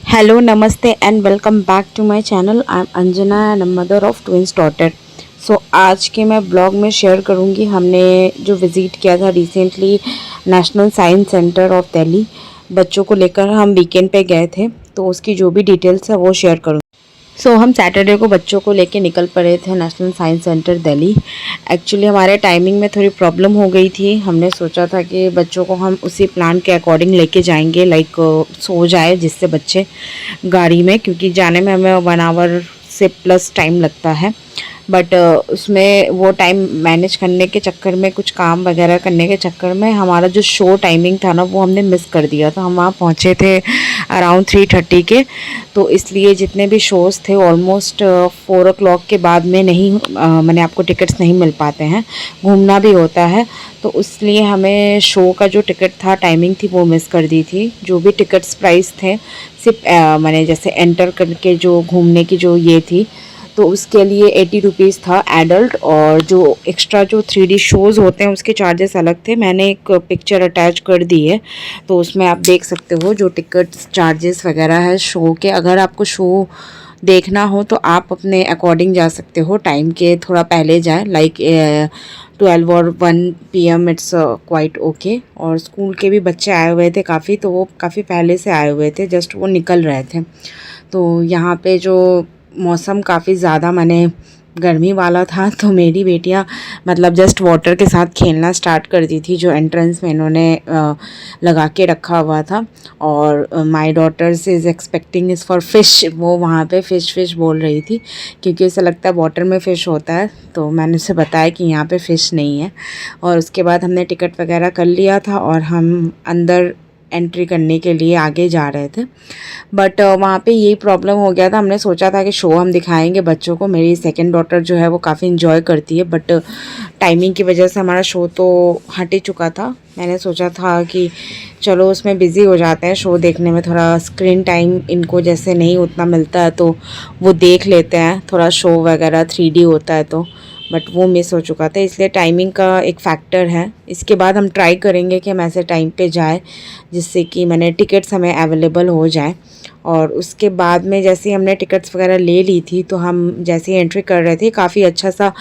Hello, Namaste, and welcome back to my channel. I am Anjana and a mother of twins daughter. सो आज के मैं blog में share करूंगी हमने जो विज़िट किया था recently national science centre of Delhi. बच्चों को लेकर हम वीकेंड पे गए थे, तो उसकी जो भी डिटेल्स है वो शेयर करूँगी। हम सैटरडे को बच्चों को लेके निकल पड़े थे national science centre Delhi. Actually हमारे टाइमिंग में थोड़ी प्रॉब्लम हो गई थी। हमने सोचा था कि बच्चों को हम उसी प्लान के अकॉर्डिंग लेके जाएंगे, लाइक सो जाए जिससे बच्चे गाड़ी में, क्योंकि जाने में हमें 1 आवर से प्लस टाइम लगता है। बट उसमें वो टाइम मैनेज करने के चक्कर में, कुछ काम वगैरह करने के चक्कर में हमारा जो शो टाइमिंग था ना वो हमने मिस कर दिया था। हम वहाँ पहुँचे थे अराउंड 3:30 के, तो इसलिए जितने भी शोज़ थे ऑलमोस्ट 4 o'clock के बाद में नहीं मैंने आपको टिकट्स नहीं मिल पाते हैं, घूमना भी होता है, तो इसलिए हमें शो का जो टिकट था टाइमिंग थी वो मिस कर दी थी। जो भी टिकट्स प्राइस थे सिर्फ मैंने जैसे एंटर करके जो घूमने की जो ये थी, तो उसके लिए 80 रुपीज़ था एडल्ट, और जो एक्स्ट्रा जो 3D शोज़ होते हैं उसके चार्जेस अलग थे। मैंने एक पिक्चर अटैच कर दी है, तो उसमें आप देख सकते हो जो टिकट्स चार्जेस वगैरह है शो के। अगर आपको शो देखना हो तो आप अपने अकॉर्डिंग जा सकते हो, टाइम के थोड़ा पहले जाए, लाइक 12 और 1 PM इट्स क्वाइट ओके। और स्कूल के भी बच्चे आए हुए थे काफ़ी, तो वो काफ़ी पहले से आए हुए थे, जस्ट वो निकल रहे थे। तो यहाँ पे जो मौसम काफ़ी ज़्यादा माने गर्मी वाला था, तो मेरी बेटियां मतलब जस्ट वाटर के साथ खेलना स्टार्ट कर दी थी जो एंट्रेंस में इन्होंने लगा के रखा हुआ था। और my daughters is expecting is for fish, वो वहाँ पे फ़िश बोल रही थी, क्योंकि उसे लगता है वाटर में फ़िश होता है। तो मैंने उसे बताया कि यहाँ पे फ़िश नहीं है। और उसके बाद हमने टिकट वगैरह कर लिया था और हम अंदर एंट्री करने के लिए आगे जा रहे थे। बट वहाँ पे यही प्रॉब्लम हो गया था। हमने सोचा था कि शो हम दिखाएंगे बच्चों को, मेरी सेकंड डॉटर जो है वो काफ़ी इन्जॉय करती है, बट टाइमिंग की वजह से हमारा शो तो हट ही चुका था। मैंने सोचा था कि चलो उसमें बिज़ी हो जाते हैं, शो देखने में थोड़ा स्क्रीन टाइम इनको जैसे नहीं उतना मिलता है तो वो देख लेते हैं, थोड़ा शो वगैरह 3D होता है तो, बट वो मिस हो चुका था, इसलिए टाइमिंग का एक फ़ैक्टर है। इसके बाद हम ट्राई करेंगे कि हम ऐसे टाइम पे जाए जिससे कि मैंने टिकट्स हमें अवेलेबल हो जाए। और उसके बाद में जैसे ही हमने टिकट्स वगैरह ले ली थी, तो हम जैसे ही एंट्री कर रहे थे काफ़ी अच्छा सा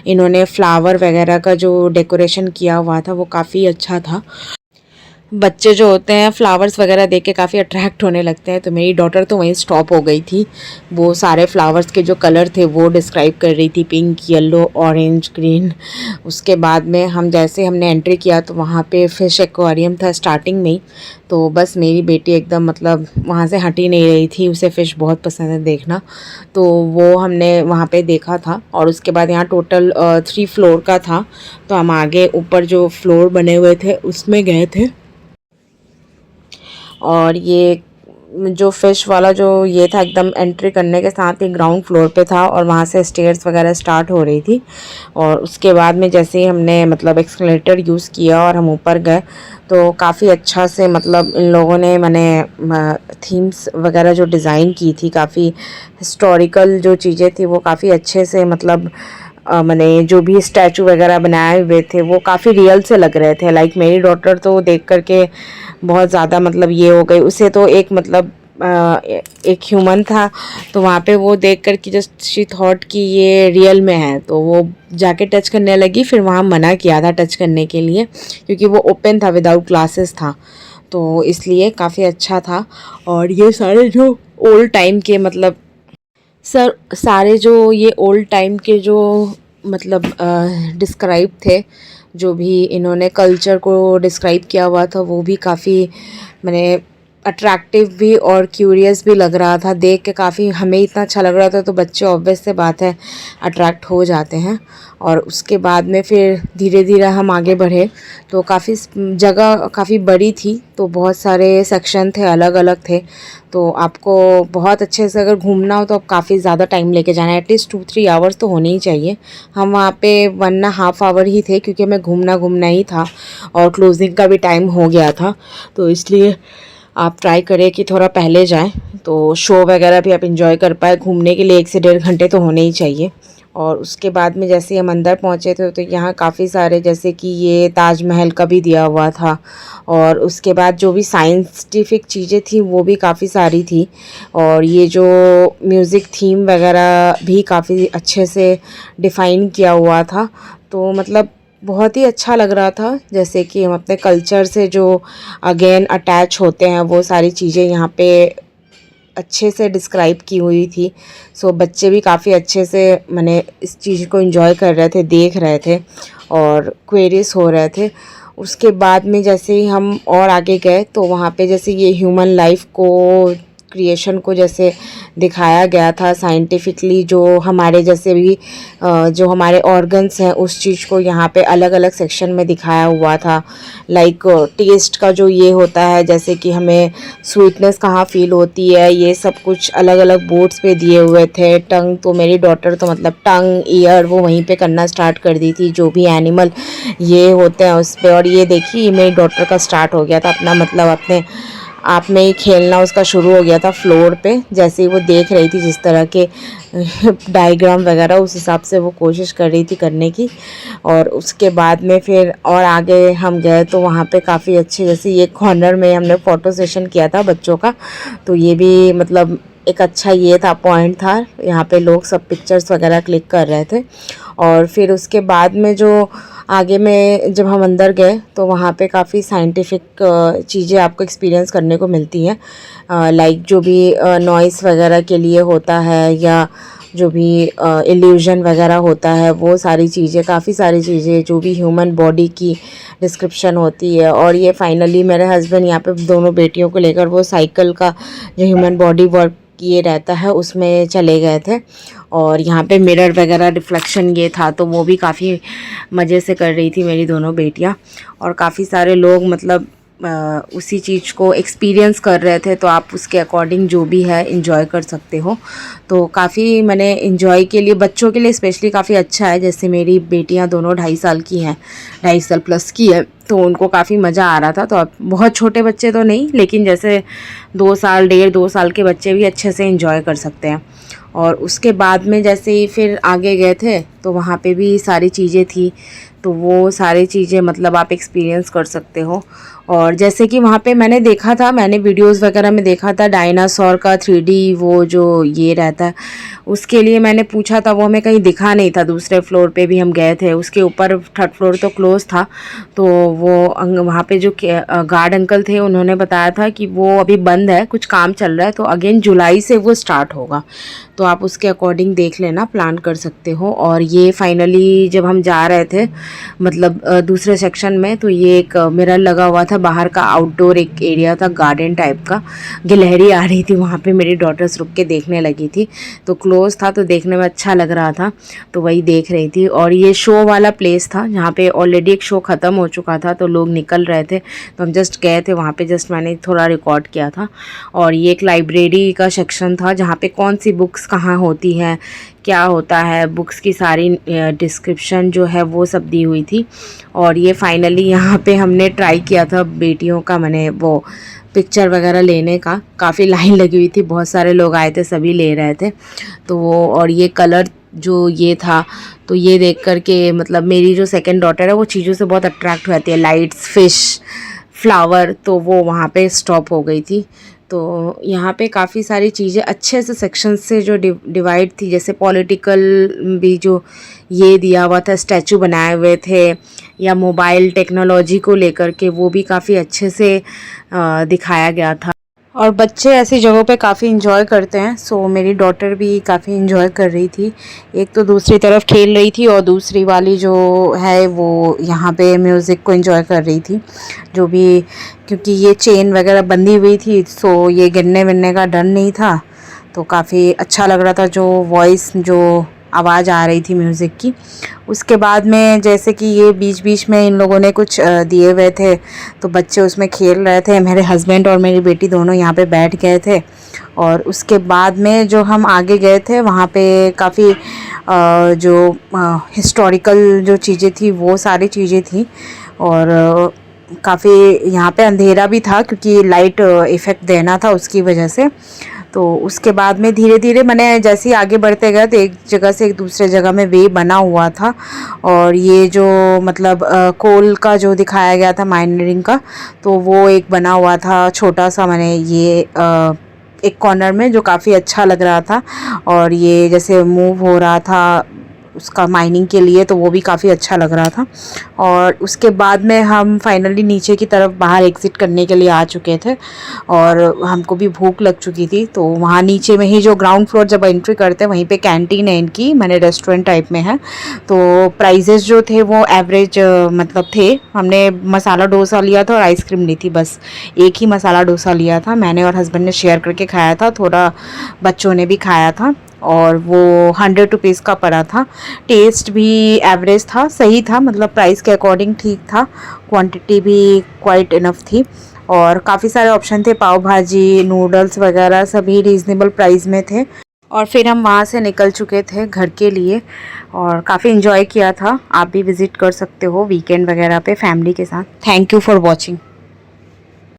इन्होंने फ्लावर वगैरह का जो डेकोरेशन किया हुआ था वो काफ़ी अच्छा था। बच्चे जो होते हैं फ्लावर्स वगैरह देख के काफ़ी अट्रैक्ट होने लगते हैं, तो मेरी डॉटर तो वहीं स्टॉप हो गई थी। वो सारे फ्लावर्स के जो कलर थे वो डिस्क्राइब कर रही थी, पिंक, येलो, ऑरेंज, ग्रीन। उसके बाद में हम जैसे हमने एंट्री किया तो वहाँ पे फ़िश एक्वेरियम था स्टार्टिंग में ही, तो बस मेरी बेटी एकदम मतलब वहाँ से हट ही नहीं रही थी, उसे फ़िश बहुत पसंद है देखना, तो वो हमने वहाँ पे देखा था। और उसके बाद यहाँ टोटल 3 फ्लोर का था, तो हम आगे ऊपर जो फ्लोर बने हुए थे उसमें गए थे। और ये जो फ़िश वाला जो ये था एकदम एंट्री करने के साथ ही ग्राउंड फ्लोर पे था, और वहाँ से स्टेयर्स वगैरह स्टार्ट हो रही थी। और उसके बाद में जैसे ही हमने मतलब एक्सकलेटर यूज़ किया और हम ऊपर गए, तो काफ़ी अच्छा से मतलब इन लोगों ने मैंने थीम्स वगैरह जो डिज़ाइन की थी, काफ़ी हिस्टोरिकल जो चीज़ें थी वो काफ़ी अच्छे से मतलब मैंने जो भी स्टैचू वगैरह बनाए हुए थे वो काफ़ी रियल से लग रहे थे। लाइक मेरी डॉटर तो देख करके बहुत ज़्यादा मतलब ये हो गई, उसे तो एक मतलब एक ह्यूमन था, तो वहाँ पे वो देख कर कि जस्ट शी थॉट कि ये रियल में है, तो वो जाके टच करने लगी। फिर वहाँ मना किया था टच करने के लिए, क्योंकि वो ओपन था, विदाउट ग्लासेस था, तो इसलिए काफ़ी अच्छा था। और ये सारे जो ओल्ड टाइम के मतलब सारे जो ये ओल्ड टाइम के जो मतलब डिस्क्राइब थे, जो भी इन्होंने कल्चर को डिस्क्राइब किया हुआ था, वो भी काफ़ी मैंने अट्रैक्टिव भी और क्यूरियस भी लग रहा था देख के। काफ़ी हमें इतना अच्छा लग रहा था, तो बच्चे ऑब्वियस से बात है अट्रैक्ट हो जाते हैं। और उसके बाद में फिर धीरे धीरे हम आगे बढ़े, तो काफ़ी जगह काफ़ी बड़ी थी, तो बहुत सारे सेक्शन थे, अलग अलग थे, तो आपको बहुत अच्छे से अगर घूमना हो तो आप काफ़ी ज़्यादा टाइम लेके जाना है, एटलीस्ट 2-3 आवर्स तो होने ही चाहिए। हम वहाँ पे 1.5 आवर ही थे, क्योंकि हमें घूमना ही था और क्लोजिंग का भी टाइम हो गया था, तो इसलिए आप ट्राई करें कि थोड़ा पहले जाएं, तो शो वगैरह भी आप इंजॉय कर पाए। घूमने के लिए 1 से 1.5 घंटे तो होने ही चाहिए। और उसके बाद में जैसे हम अंदर पहुँचे थे तो यहाँ काफ़ी सारे, जैसे कि ये ताजमहल का भी दिया हुआ था, और उसके बाद जो भी साइंटिफिक चीज़ें थी वो भी काफ़ी सारी थी, और ये जो म्यूज़िक थीम वगैरह भी काफ़ी अच्छे से डिफ़ाइन किया हुआ था। तो मतलब बहुत ही अच्छा लग रहा था, जैसे कि हम अपने कल्चर से जो अगेन अटैच होते हैं वो सारी चीज़ें यहाँ पे अच्छे से डिस्क्राइब की हुई थी। सो बच्चे भी काफ़ी अच्छे से मैंने इस चीज़ को एंजॉय कर रहे थे, देख रहे थे और क्वेरीज हो रहे थे। उसके बाद में जैसे ही हम और आगे गए तो वहाँ पे जैसे ये ह्यूमन लाइफ को, क्रिएशन को जैसे दिखाया गया था साइंटिफिकली, जो हमारे जैसे भी जो हमारे ऑर्गन्स हैं उस चीज़ को यहाँ पे अलग अलग सेक्शन में दिखाया हुआ था। लाइक टेस्ट का जो ये होता है, जैसे कि हमें स्वीटनेस कहाँ फील होती है, ये सब कुछ अलग अलग बोर्ड्स पे दिए हुए थे। टंग तो मेरी डॉटर तो मतलब टंग, ईयर वो वहीं पे करना स्टार्ट कर दी थी, जो भी एनिमल ये होते हैं उस पर। और ये देखिए मेरी डॉटर का स्टार्ट हो गया था अपना मतलब अपने आप में ही खेलना उसका शुरू हो गया था फ्लोर पे, जैसे ही वो देख रही थी जिस तरह के डायग्राम वगैरह, उस हिसाब से वो कोशिश कर रही थी करने की। और उसके बाद में फिर और आगे हम गए तो वहाँ पे काफ़ी अच्छे, जैसे ये कॉर्नर में हमने फ़ोटो सेशन किया था बच्चों का, तो ये भी मतलब एक अच्छा ये था, पॉइंट था, यहाँ पे लोग सब पिक्चर्स वगैरह क्लिक कर रहे थे। और फिर उसके बाद में जो आगे में जब हम अंदर गए तो वहाँ पे काफ़ी साइंटिफिक चीज़ें आपको एक्सपीरियंस करने को मिलती हैं, लाइक जो भी नॉइस वगैरह के लिए होता है, या जो भी इल्यूजन वगैरह होता है, वो सारी चीज़ें, काफ़ी सारी चीज़ें जो भी ह्यूमन बॉडी की डिस्क्रिप्शन होती है। और ये फाइनली मेरे हस्बैंड यहाँ पे दोनों बेटियों को लेकर वो साइकिल का जो ह्यूमन बॉडी वर्क ये रहता है उसमें चले गए थे। और यहाँ पे मिरर वगैरह रिफ्लेक्शन ये था, तो वो भी काफ़ी मज़े से कर रही थी मेरी दोनों बेटियाँ। और काफ़ी सारे लोग मतलब उसी चीज़ को एक्सपीरियंस कर रहे थे, तो आप उसके अकॉर्डिंग जो भी है इंजॉय कर सकते हो। तो काफ़ी मैंने इंजॉय के लिए, बच्चों के लिए स्पेशली काफ़ी अच्छा है। जैसे मेरी बेटियां दोनों 2.5 साल की हैं, 2.5 साल प्लस की है, तो उनको काफ़ी मज़ा आ रहा था। तो अब बहुत छोटे बच्चे तो नहीं, लेकिन जैसे 2 साल, 1.5 2 साल के बच्चे भी अच्छे से इंजॉय कर सकते हैं। और उसके बाद में जैसे ही फिर आगे गए थे तो वहाँ पे भी सारी चीज़ें थी, तो वो सारी चीज़ें मतलब आप एक्सपीरियंस कर सकते हो। और जैसे कि वहाँ पे मैंने देखा था, मैंने वीडियोस वगैरह में देखा था डायनासोर का 3D वो जो ये रहता है, उसके लिए मैंने पूछा था, वो हमें कहीं दिखा नहीं था। दूसरे फ्लोर पे भी हम गए थे, उसके ऊपर 3rd फ्लोर तो क्लोज़ था। तो वो वहाँ पे जो गार्ड अंकल थे उन्होंने बताया था कि वो अभी बंद है, कुछ काम चल रहा है, तो अगेन जुलाई से वो स्टार्ट होगा, तो आप उसके अकॉर्डिंग देख लेना, प्लान कर सकते हो। और ये फाइनली जब हम जा रहे थे मतलब दूसरे सेक्शन में, तो ये एक मिरर लगा हुआ था बाहर का, आउटडोर एक एरिया था गार्डन टाइप का। गिलहरी आ रही थी वहाँ पे, मेरी डॉटर्स रुक के देखने लगी थी, तो क्लोज था तो देखने में अच्छा लग रहा था, तो वही देख रही थी। और ये शो वाला प्लेस था जहाँ पे ऑलरेडी एक शो ख़त्म हो चुका था, तो लोग निकल रहे थे, तो हम जस्ट गए थे वहाँ पे, जस्ट मैंने थोड़ा रिकॉर्ड किया था। और ये एक लाइब्रेरी का सेक्शन था जहाँ पे कौन सी बुक्स कहाँ होती हैं, क्या होता है, बुक्स की सारी डिस्क्रिप्शन जो है वो सब दी हुई थी। और ये फाइनली यहाँ पे हमने ट्राई किया था बेटियों का, मैंने वो पिक्चर वगैरह लेने का, काफ़ी लाइन लगी हुई थी, बहुत सारे लोग आए थे, सभी ले रहे थे। तो वो और ये कलर जो ये था, तो ये देख कर के मतलब मेरी जो सेकंड डॉटर है वो चीज़ों से बहुत अट्रैक्ट हो जाती है, लाइट्स, फिश, फ्लावर, तो वो वहाँ पे स्टॉप हो गई थी। तो यहाँ पे काफ़ी सारी चीज़ें अच्छे से सेक्शन से जो डिवाइड थी, जैसे पॉलिटिकल भी जो ये दिया हुआ था, स्टैचू बनाए हुए थे, या मोबाइल टेक्नोलॉजी को लेकर के वो भी काफ़ी अच्छे से दिखाया गया था। और बच्चे ऐसी जगहों पे काफ़ी इंजॉय करते हैं, सो मेरी डॉटर भी काफ़ी इंजॉय कर रही थी, एक तो दूसरी तरफ खेल रही थी और दूसरी वाली जो है वो यहाँ पे म्यूज़िक को इंजॉय कर रही थी। जो भी, क्योंकि ये चेन वगैरह बंधी हुई थी, सो ये गिरने विरने का डर नहीं था, तो काफ़ी अच्छा लग रहा था जो वॉइस, जो आवाज़ आ रही थी म्यूज़िक की। उसके बाद में जैसे कि ये बीच बीच में इन लोगों ने कुछ दिए हुए थे, तो बच्चे उसमें खेल रहे थे, मेरे हस्बैंड और मेरी बेटी दोनों यहाँ पे बैठ गए थे। और उसके बाद में जो हम आगे गए थे वहाँ पे काफ़ी जो हिस्टोरिकल जो चीज़ें थी वो सारी चीज़ें थी। और काफ़ी यहाँ पे अंधेरा भी था क्योंकि लाइट इफ़ेक्ट देना था उसकी वजह से, तो उसके बाद में धीरे धीरे मैंने जैसे ही आगे बढ़ते गए तो एक जगह से एक दूसरे जगह में वे बना हुआ था। और ये जो मतलब कोल का जो दिखाया गया था माइनिंग का, तो वो एक बना हुआ था छोटा सा, मैंने ये एक कॉर्नर में, जो काफ़ी अच्छा लग रहा था। और ये जैसे मूव हो रहा था उसका माइनिंग के लिए, तो वो भी काफ़ी अच्छा लग रहा था। और उसके बाद में हम फाइनली नीचे की तरफ बाहर एग्ज़िट करने के लिए आ चुके थे और हमको भी भूख लग चुकी थी। तो वहाँ नीचे में ही जो ग्राउंड फ्लोर जब एंट्री करते हैं वहीं पे कैंटीन है इनकी, मैंने रेस्टोरेंट टाइप में है। तो प्राइजेस जो थे वो एवरेज मतलब थे। हमने मसाला डोसा लिया था और आइसक्रीम ली थी, बस एक ही मसाला डोसा लिया था। मैंने और हस्बैंड ने शेयर करके खाया था, थोड़ा बच्चों ने भी खाया था। और वो 100 रुपीज़ का पड़ा था। टेस्ट भी एवरेज था, सही था, मतलब प्राइस के अकॉर्डिंग ठीक था। क्वांटिटी भी क्वाइट इनफ थी और काफ़ी सारे ऑप्शन थे, पाव भाजी, नूडल्स वगैरह सभी रीज़नेबल प्राइस में थे। और फिर हम वहाँ से निकल चुके थे घर के लिए और काफ़ी इन्जॉय किया था। आप भी विज़िट कर सकते हो वीकेंड वगैरह पे फैमिली के साथ। Thank you for watching.